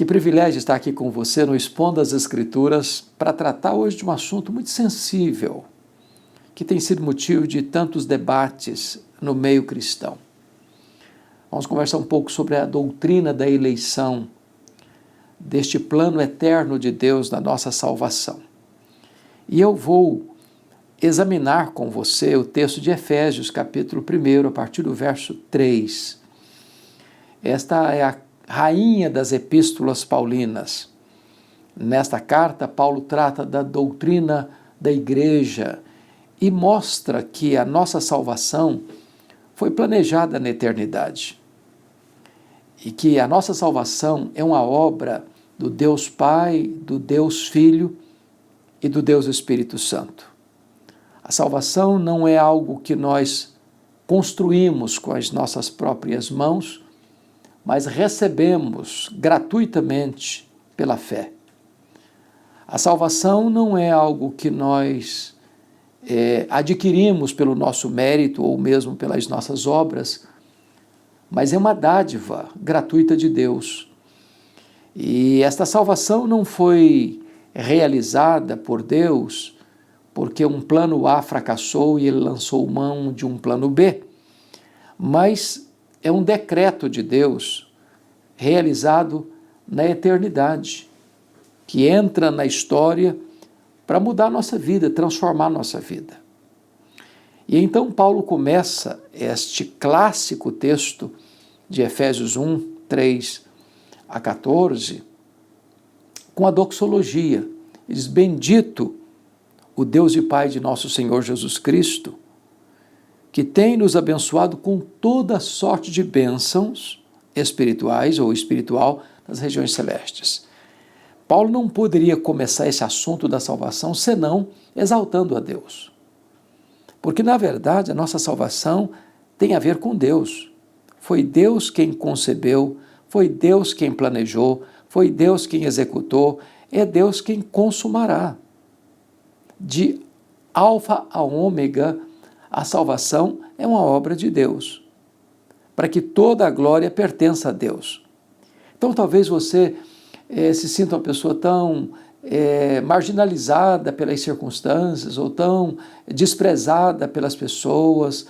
privilégio estar aqui com você no Expondo as Escrituras para tratar hoje de um assunto muito sensível, que tem sido motivo de tantos debates no meio cristão. Vamos conversar um pouco sobre a doutrina da eleição, deste plano eterno de Deus na nossa salvação. E eu vou examinar com você o texto de Efésios, capítulo 1, a partir do verso 3. Esta é a rainha das epístolas paulinas. Nesta carta, Paulo trata da doutrina da igreja e mostra que a nossa salvação foi planejada na eternidade e que a nossa salvação é uma obra do Deus Pai, do Deus Filho e do Deus Espírito Santo. A salvação não é algo que nós construímos com as nossas próprias mãos, mas recebemos gratuitamente pela fé. A salvação não é algo que nós adquirimos pelo nosso mérito ou mesmo pelas nossas obras, mas é uma dádiva gratuita de Deus. E esta salvação não foi realizada por Deus porque um plano A fracassou e ele lançou mão de um plano B, mas é um decreto de Deus realizado na eternidade, que entra na história para mudar a nossa vida, transformar a nossa vida. E então Paulo começa este clássico texto de Efésios 1, 3 a 14, com a doxologia. Ele diz: bendito o Deus e Pai de nosso Senhor Jesus Cristo, que tem nos abençoado com toda sorte de bênçãos espirituais ou espiritual nas regiões celestes. Paulo não poderia começar esse assunto da salvação senão exaltando a Deus. Porque, na verdade, a nossa salvação tem a ver com Deus. Foi Deus quem concebeu, foi Deus quem planejou, foi Deus quem executou, é Deus quem consumará. De alfa a ômega, a salvação é uma obra de Deus, para que toda a glória pertença a Deus. Então, talvez você se sinta uma pessoa tão marginalizada pelas circunstâncias, ou tão desprezada pelas pessoas,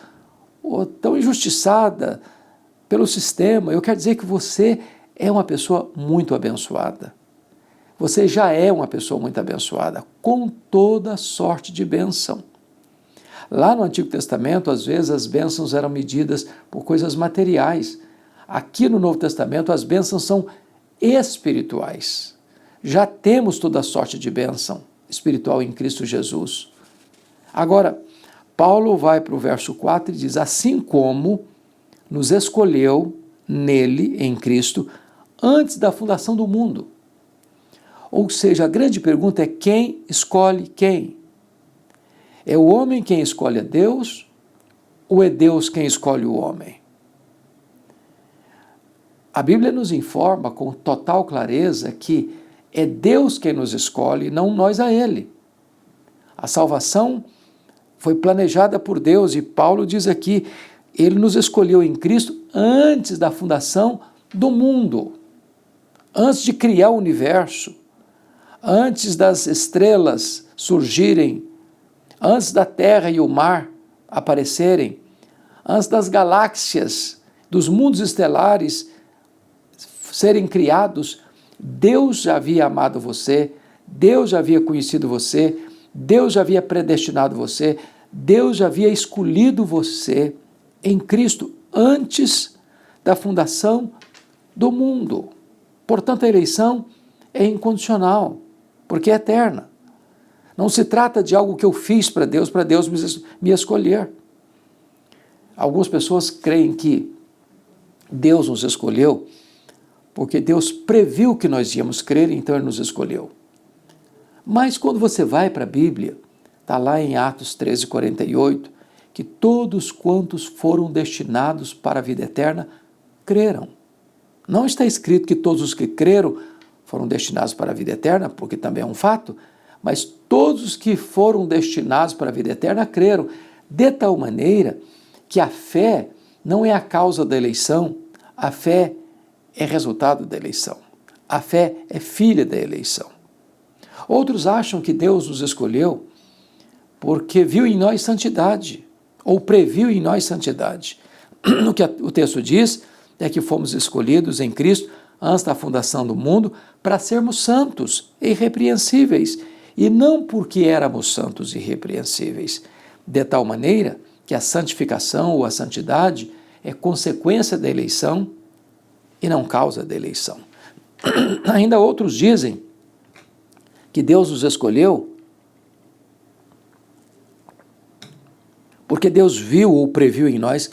ou tão injustiçada pelo sistema. Eu quero dizer que você é uma pessoa muito abençoada. Você já é uma pessoa muito abençoada, com toda sorte de bênção. Lá no Antigo Testamento, às vezes, as bênçãos eram medidas por coisas materiais. Aqui no Novo Testamento, as bênçãos são espirituais. Já temos toda sorte de bênção espiritual em Cristo Jesus. Agora, Paulo vai para o verso 4 e diz: assim como nos escolheu nele, em Cristo, antes da fundação do mundo. Ou seja, a grande pergunta é: quem escolhe quem? É o homem quem escolhe a Deus ou é Deus quem escolhe o homem? A Bíblia nos informa com total clareza que é Deus quem nos escolhe, não nós a Ele. A salvação foi planejada por Deus e Paulo diz aqui: Ele nos escolheu em Cristo antes da fundação do mundo, antes de criar o universo, antes das estrelas surgirem, antes da terra e o mar aparecerem, antes das galáxias, dos mundos estelares serem criados. Deus já havia amado você, Deus já havia conhecido você, Deus já havia predestinado você, Deus já havia escolhido você em Cristo antes da fundação do mundo. Portanto, a eleição é incondicional, porque é eterna. Não se trata de algo que eu fiz para Deus me escolher. Algumas pessoas creem que Deus nos escolheu porque Deus previu que nós íamos crer, então Ele nos escolheu. Mas quando você vai para a Bíblia, está lá em Atos 13:48, que todos quantos foram destinados para a vida eterna, creram. Não está escrito que todos os que creram foram destinados para a vida eterna, porque também é um fato, mas todos os que foram destinados para a vida eterna creram, de tal maneira que a fé não é a causa da eleição, a fé é resultado da eleição. A fé é filha da eleição. Outros acham que Deus nos escolheu porque viu em nós santidade, ou previu em nós santidade. O que o texto diz é que fomos escolhidos em Cristo antes da fundação do mundo para sermos santos e irrepreensíveis, e não porque éramos santos e irrepreensíveis, de tal maneira que a santificação ou a santidade é consequência da eleição e não causa da eleição. Ainda outros dizem que Deus nos escolheu porque Deus viu ou previu em nós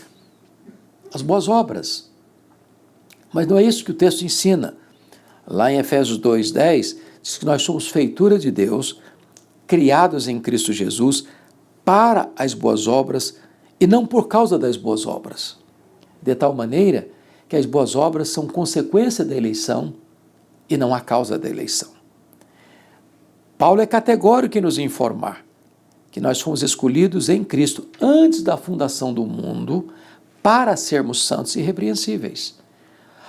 as boas obras. Mas não é isso que o texto ensina. Lá em Efésios 2:10, diz que nós somos feitura de Deus, criados em Cristo Jesus para as boas obras e não por causa das boas obras. De tal maneira que as boas obras são consequência da eleição e não a causa da eleição. Paulo é categórico em nos informar que nós fomos escolhidos em Cristo antes da fundação do mundo para sermos santos e irrepreensíveis.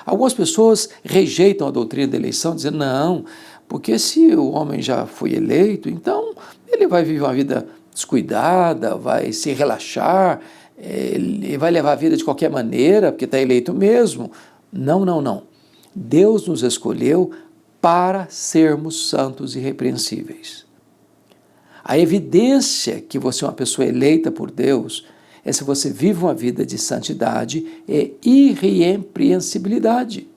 Algumas pessoas rejeitam a doutrina da eleição, dizendo, não, porque se o homem já foi eleito, então ele vai viver uma vida descuidada, vai se relaxar, ele vai levar a vida de qualquer maneira, porque está eleito mesmo. Não, não, não. Deus nos escolheu para sermos santos e irrepreensíveis. A evidência que você é uma pessoa eleita por Deus é se você vive uma vida de santidade e irrepreensibilidade.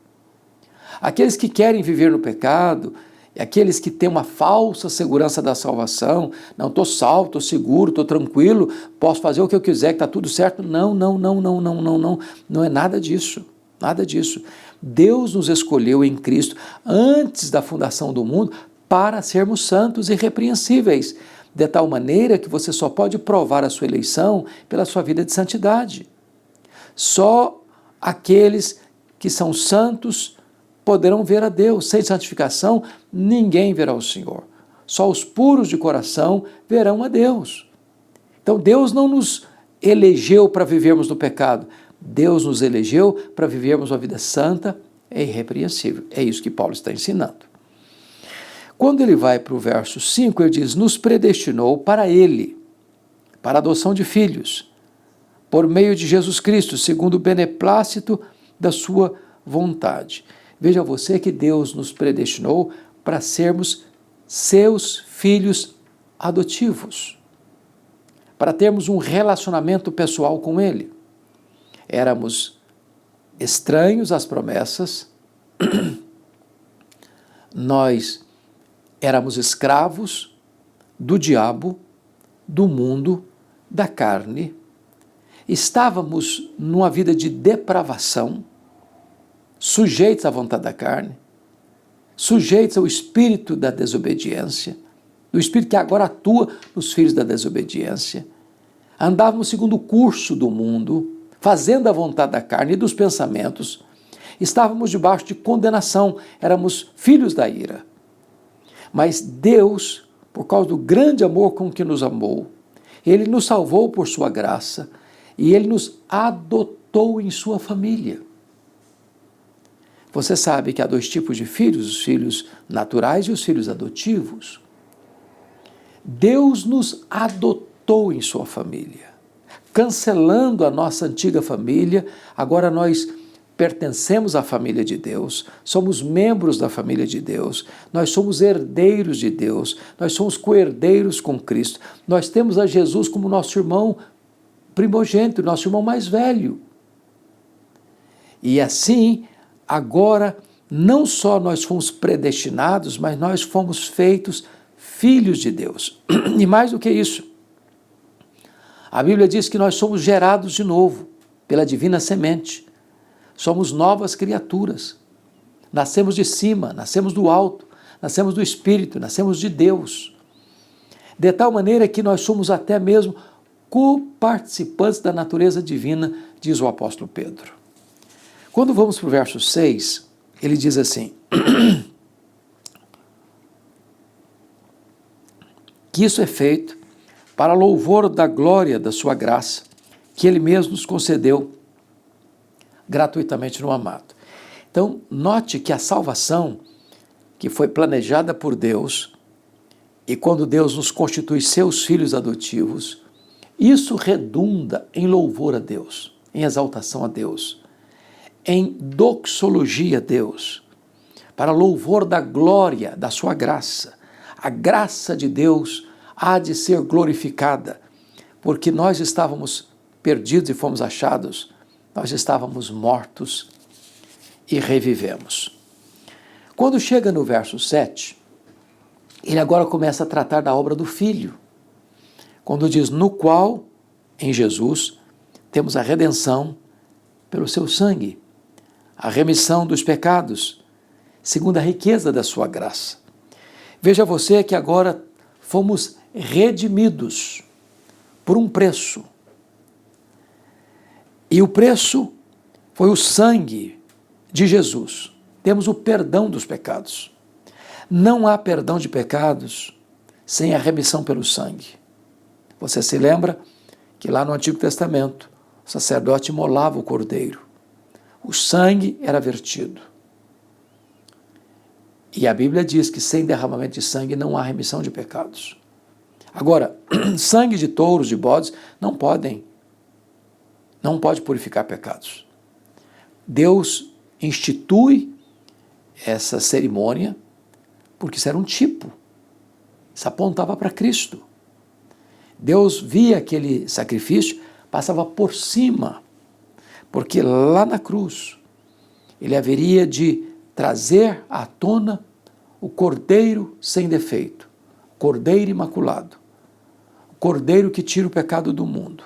Aqueles que querem viver no pecado, aqueles que têm uma falsa segurança da salvação, não, estou salvo, estou seguro, estou tranquilo, posso fazer o que eu quiser, que está tudo certo. Não, não, não, não, não, não, não, não é nada disso, nada disso. Deus nos escolheu em Cristo antes da fundação do mundo para sermos santos e irrepreensíveis, de tal maneira que você só pode provar a sua eleição pela sua vida de santidade. Só aqueles que são santos poderão ver a Deus. Sem santificação, ninguém verá o Senhor. Só os puros de coração verão a Deus. Então, Deus não nos elegeu para vivermos no pecado. Deus nos elegeu para vivermos uma vida santa e irrepreensível. É isso que Paulo está ensinando. Quando ele vai para o verso 5, ele diz, nos predestinou para ele, para a adoção de filhos, por meio de Jesus Cristo, segundo o beneplácito da sua vontade. Veja você que Deus nos predestinou para sermos seus filhos adotivos, para termos um relacionamento pessoal com Ele. Éramos estranhos às promessas, nós éramos escravos do diabo, do mundo, da carne, estávamos numa vida de depravação, sujeitos à vontade da carne, sujeitos ao espírito da desobediência, do espírito que agora atua nos filhos da desobediência. Andávamos segundo o curso do mundo, fazendo a vontade da carne e dos pensamentos. Estávamos debaixo de condenação, éramos filhos da ira. Mas Deus, por causa do grande amor com que nos amou, Ele nos salvou por sua graça e Ele nos adotou em sua família. Você sabe que há dois tipos de filhos, os filhos naturais e os filhos adotivos. Deus nos adotou em sua família, cancelando a nossa antiga família. Agora nós pertencemos à família de Deus, somos membros da família de Deus, nós somos herdeiros de Deus, nós somos co-herdeiros com Cristo, nós temos a Jesus como nosso irmão primogênito, nosso irmão mais velho. E assim, agora, não só nós fomos predestinados, mas nós fomos feitos filhos de Deus. E mais do que isso, a Bíblia diz que nós somos gerados de novo, pela divina semente. Somos novas criaturas. Nascemos de cima, nascemos do alto, nascemos do Espírito, nascemos de Deus. De tal maneira que nós somos até mesmo coparticipantes da natureza divina, diz o apóstolo Pedro. Quando vamos para o verso 6, ele diz assim, que isso é feito para louvor da glória da sua graça, que Ele mesmo nos concedeu gratuitamente no amado. Então, note que a salvação que foi planejada por Deus, e quando Deus nos constitui seus filhos adotivos, isso redunda em louvor a Deus, em exaltação a Deus, em doxologia a Deus, para louvor da glória da sua graça. A graça de Deus há de ser glorificada, porque nós estávamos perdidos e fomos achados, nós estávamos mortos e revivemos. Quando chega no verso 7, ele agora começa a tratar da obra do Filho, quando diz, no qual, em Jesus, temos a redenção pelo seu sangue, a remissão dos pecados, segundo a riqueza da sua graça. Veja você que agora fomos redimidos por um preço. E o preço foi o sangue de Jesus. Temos o perdão dos pecados. Não há perdão de pecados sem a remissão pelo sangue. Você se lembra que lá no Antigo Testamento, o sacerdote imolava o cordeiro. O sangue era vertido. E a Bíblia diz que sem derramamento de sangue não há remissão de pecados. Agora, sangue de touros, de bodes, não pode purificar pecados. Deus institui essa cerimônia porque isso era um tipo. Isso apontava para Cristo. Deus via aquele sacrifício, passava por cima, porque lá na cruz ele haveria de trazer à tona o cordeiro sem defeito, o cordeiro imaculado, o cordeiro que tira o pecado do mundo.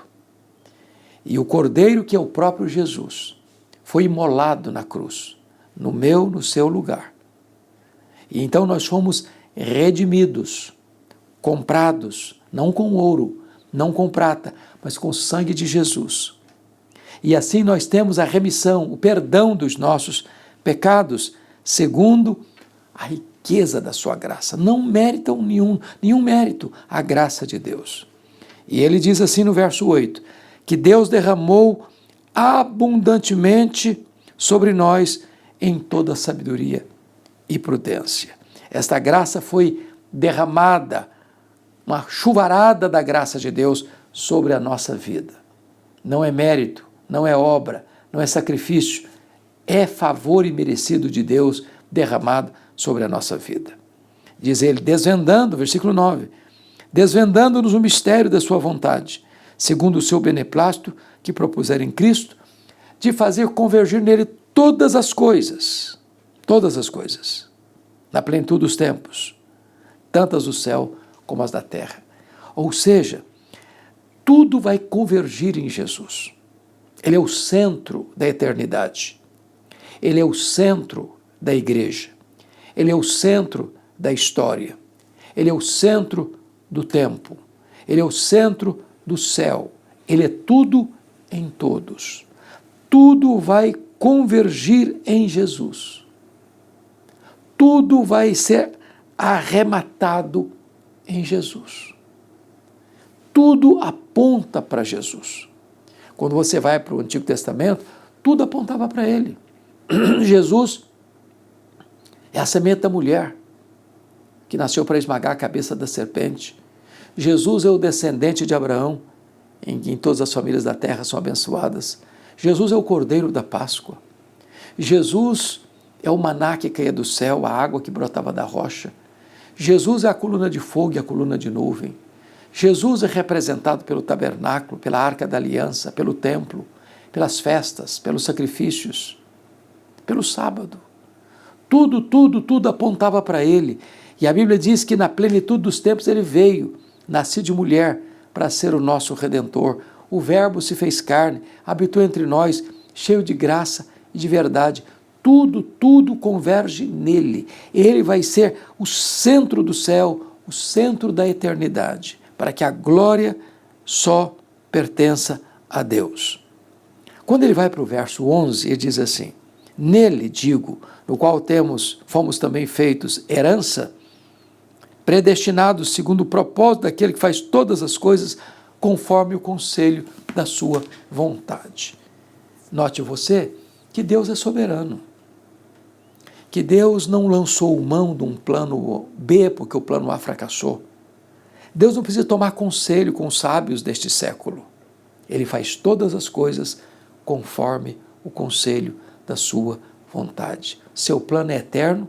E o cordeiro que é o próprio Jesus foi imolado na cruz, no meu, no seu lugar. E então nós fomos redimidos, comprados, não com ouro, não com prata, mas com o sangue de Jesus. E assim nós temos a remissão, o perdão dos nossos pecados, segundo a riqueza da sua graça. Não meritam nenhum mérito a graça de Deus. E ele diz assim no verso 8, que Deus derramou abundantemente sobre nós em toda sabedoria e prudência. Esta graça foi derramada, uma chuvarada da graça de Deus sobre a nossa vida. Não é mérito, não é obra, não é sacrifício, é favor imerecido de Deus derramado sobre a nossa vida. Diz ele, desvendando, versículo 9, desvendando-nos o mistério da sua vontade, segundo o seu beneplácito que propuseram em Cristo, de fazer convergir nele todas as coisas, na plenitude dos tempos, tantas do céu como as da terra. Ou seja, tudo vai convergir em Jesus. Ele é o centro da eternidade. Ele é o centro da igreja. Ele é o centro da história. Ele é o centro do tempo. Ele é o centro do céu. Ele é tudo em todos. Tudo vai convergir em Jesus. Tudo vai ser arrematado em Jesus. Tudo aponta para Jesus. Quando você vai para o Antigo Testamento, tudo apontava para ele. Jesus é a semente da mulher que nasceu para esmagar a cabeça da serpente. Jesus é o descendente de Abraão, em quem todas as famílias da terra são abençoadas. Jesus é o cordeiro da Páscoa. Jesus é o maná que caía do céu, a água que brotava da rocha. Jesus é a coluna de fogo e a coluna de nuvem. Jesus é representado pelo tabernáculo, pela arca da aliança, pelo templo, pelas festas, pelos sacrifícios, pelo sábado. Tudo apontava para ele. E a Bíblia diz que na plenitude dos tempos ele veio, nascido de mulher, para ser o nosso Redentor. O Verbo se fez carne, habitou entre nós, cheio de graça e de verdade. Tudo converge nele. Ele vai ser o centro do céu, o centro da eternidade, para que a glória só pertença a Deus. Quando ele vai para o verso 11, ele diz assim, nele, digo, no qual fomos também feitos herança, predestinados segundo o propósito daquele que faz todas as coisas conforme o conselho da sua vontade. Note você que Deus é soberano, que Deus não lançou mão de um plano B porque o plano A fracassou. Deus não precisa tomar conselho com os sábios deste século. Ele faz todas as coisas conforme o conselho da sua vontade. Seu plano é eterno,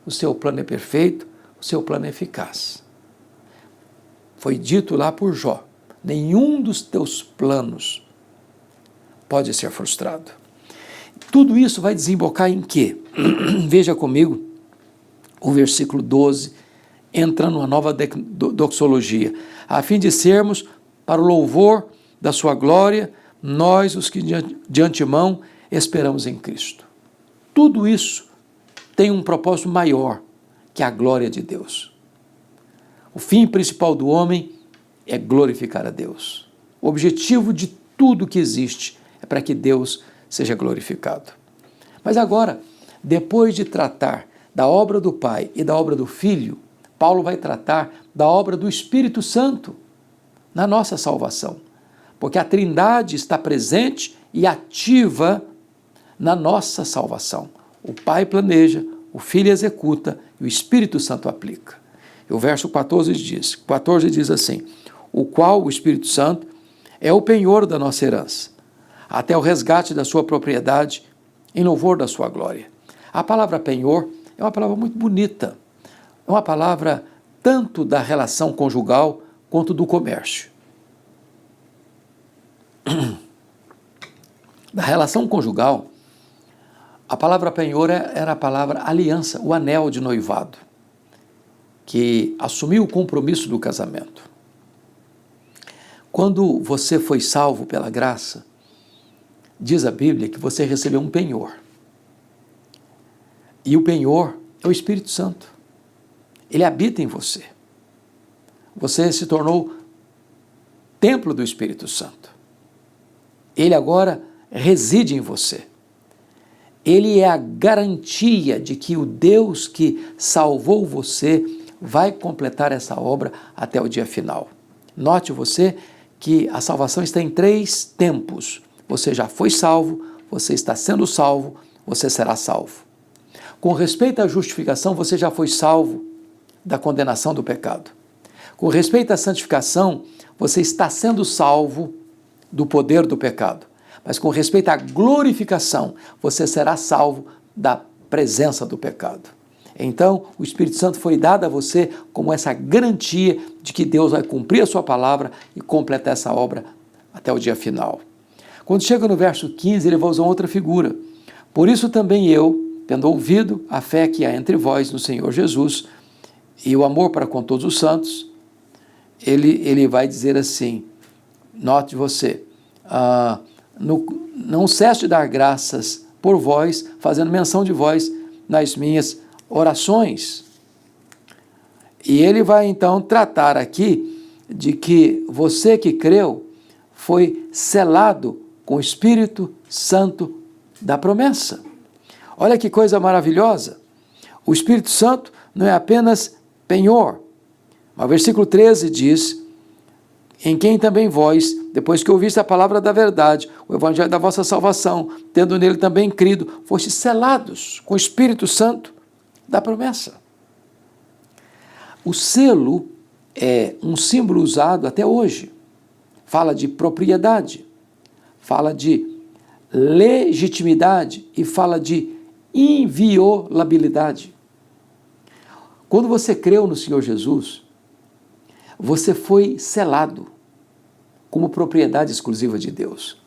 o seu plano é perfeito, o seu plano é eficaz. Foi dito lá por Jó, nenhum dos teus planos pode ser frustrado. Tudo isso vai desembocar em quê? Veja comigo o versículo 12, entra numa nova doxologia. A fim de sermos, para o louvor da sua glória, nós os que de antemão esperamos em Cristo. Tudo isso tem um propósito maior, que a glória de Deus. O fim principal do homem é glorificar a Deus. O objetivo de tudo que existe é para que Deus seja glorificado. Mas agora, depois de tratar da obra do Pai e da obra do Filho, Paulo vai tratar da obra do Espírito Santo na nossa salvação, porque a Trindade está presente e ativa na nossa salvação. O Pai planeja, o Filho executa e o Espírito Santo aplica. E o verso 14 diz assim: o qual, o Espírito Santo, é o penhor da nossa herança, até o resgate da sua propriedade, em louvor da sua glória. A palavra penhor é uma palavra muito bonita, é uma palavra tanto da relação conjugal quanto do comércio. Da relação conjugal, a palavra penhor era a palavra aliança, o anel de noivado, que assumiu o compromisso do casamento. Quando você foi salvo pela graça, diz a Bíblia que você recebeu um penhor. E o penhor é o Espírito Santo. Ele habita em você. Você se tornou templo do Espírito Santo. Ele agora reside em você. Ele é a garantia de que o Deus que salvou você vai completar essa obra até o dia final. Note você que a salvação está em 3 tempos. Você já foi salvo, você está sendo salvo, você será salvo. Com respeito à justificação, você já foi salvo da condenação do pecado. Com respeito à santificação, você está sendo salvo do poder do pecado. Mas com respeito à glorificação, você será salvo da presença do pecado. Então, o Espírito Santo foi dado a você como essa garantia de que Deus vai cumprir a sua palavra e completar essa obra até o dia final. Quando chega no verso 15, ele vai usar outra figura. Por isso também eu, tendo ouvido a fé que há entre vós no Senhor Jesus e o amor para com todos os santos, ele vai dizer assim, note você, não cesse de dar graças por vós, fazendo menção de vós nas minhas orações. E ele vai então tratar aqui de que você que creu foi selado com o Espírito Santo da promessa. Olha que coisa maravilhosa. O Espírito Santo não é apenas penhor. Mas o versículo 13 diz, em quem também vós, depois que ouviste a palavra da verdade, o evangelho da vossa salvação, tendo nele também crido, fostes selados com o Espírito Santo da promessa. O selo é um símbolo usado até hoje. Fala de propriedade, fala de legitimidade e fala de inviolabilidade. Quando você creu no Senhor Jesus, você foi selado como propriedade exclusiva de Deus.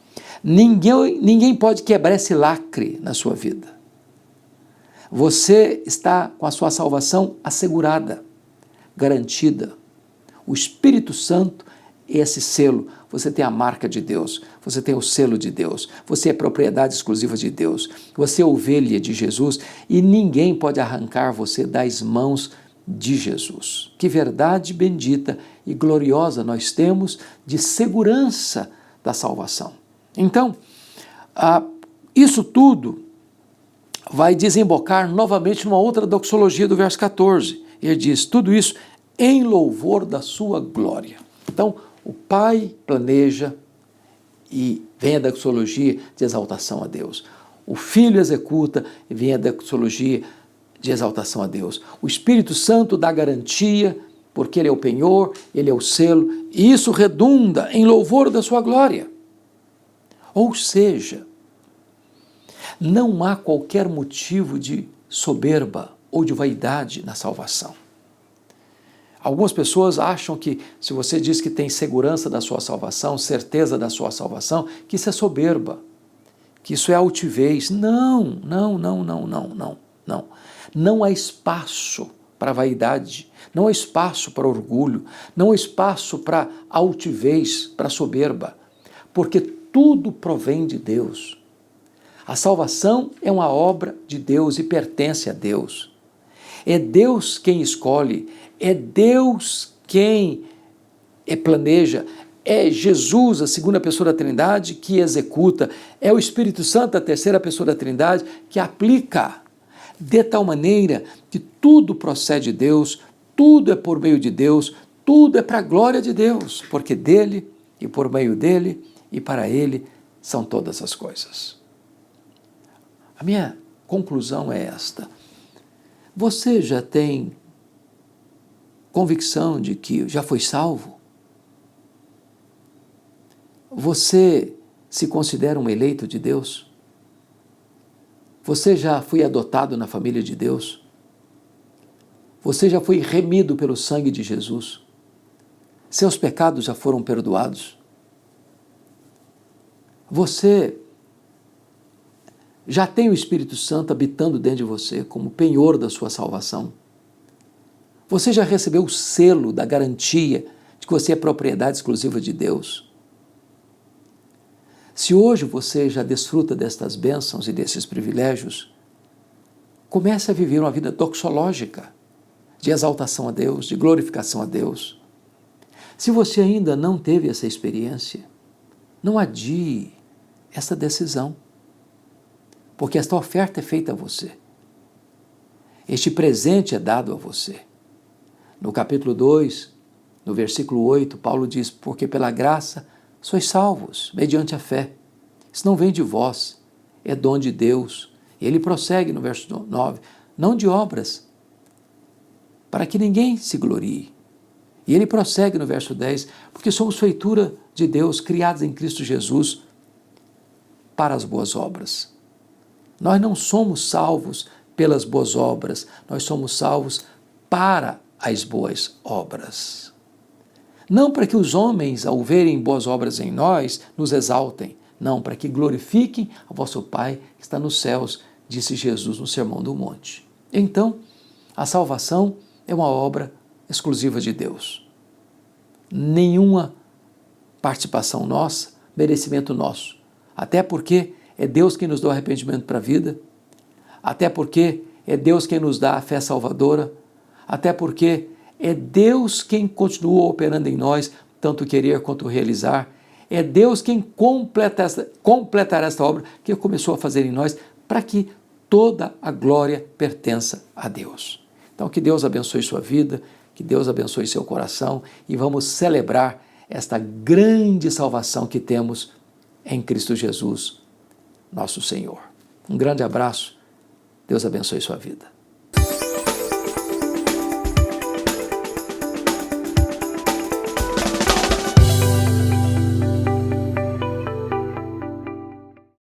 Ninguém pode quebrar esse lacre na sua vida. Você está com a sua salvação assegurada, garantida. O Espírito Santo é esse selo. Você tem a marca de Deus, você tem o selo de Deus, você é propriedade exclusiva de Deus, você é ovelha de Jesus e ninguém pode arrancar você das mãos de Jesus. Que verdade bendita e gloriosa nós temos de segurança da salvação. Então, isso tudo vai desembocar novamente numa outra doxologia do verso 14. Ele diz, tudo isso em louvor da sua glória. Então, o Pai planeja e vem a doxologia de exaltação a Deus. O Filho executa e vem a doxologia de exaltação a Deus. O Espírito Santo dá garantia, porque Ele é o penhor, Ele é o selo, e isso redunda em louvor da sua glória. Ou seja, não há qualquer motivo de soberba ou de vaidade na salvação. Algumas pessoas acham que se você diz que tem segurança da sua salvação, certeza da sua salvação, que isso é soberba, que isso é altivez. Não. Não há espaço para vaidade, não há espaço para orgulho, não há espaço para altivez, para soberba, porque tudo provém de Deus. A salvação é uma obra de Deus e pertence a Deus. É Deus quem escolhe, é Deus quem planeja, é Jesus, a segunda pessoa da Trindade, que executa, é o Espírito Santo, a terceira pessoa da Trindade, que aplica, de tal maneira que tudo procede de Deus, tudo é por meio de Deus, tudo é para a glória de Deus, porque dele e por meio dele e para ele são todas as coisas. A minha conclusão é esta. Você já tem convicção de que já foi salvo? Você se considera um eleito de Deus? Você já foi adotado na família de Deus? Você já foi remido pelo sangue de Jesus? Seus pecados já foram perdoados? Você já tem o Espírito Santo habitando dentro de você como penhor da sua salvação? Você já recebeu o selo da garantia de que você é propriedade exclusiva de Deus? Se hoje você já desfruta destas bênçãos e desses privilégios, comece a viver uma vida doxológica, de exaltação a Deus, de glorificação a Deus. Se você ainda não teve essa experiência, não adie essa decisão, porque esta oferta é feita a você. Este presente é dado a você. No capítulo 2, no versículo 8, Paulo diz, porque pela graça sois salvos, mediante a fé. Isso não vem de vós, é dom de Deus. E ele prossegue no verso 9, não de obras, para que ninguém se glorie. E ele prossegue no verso 10, porque somos feitura de Deus, criados em Cristo Jesus, para as boas obras. Nós não somos salvos pelas boas obras, nós somos salvos para as boas obras. Não para que os homens, ao verem boas obras em nós, nos exaltem, não, para que glorifiquem a vosso Pai que está nos céus, disse Jesus no Sermão do Monte. Então, a salvação é uma obra exclusiva de Deus. Nenhuma participação nossa, merecimento nosso. Até porque é Deus quem nos dá o arrependimento para a vida, até porque é Deus quem nos dá a fé salvadora, até porque é Deus quem continua operando em nós, tanto querer quanto realizar. É Deus quem completará esta obra que começou a fazer em nós, para que toda a glória pertença a Deus. Então, que Deus abençoe sua vida, que Deus abençoe seu coração e vamos celebrar esta grande salvação que temos em Cristo Jesus, nosso Senhor. Um grande abraço, Deus abençoe sua vida.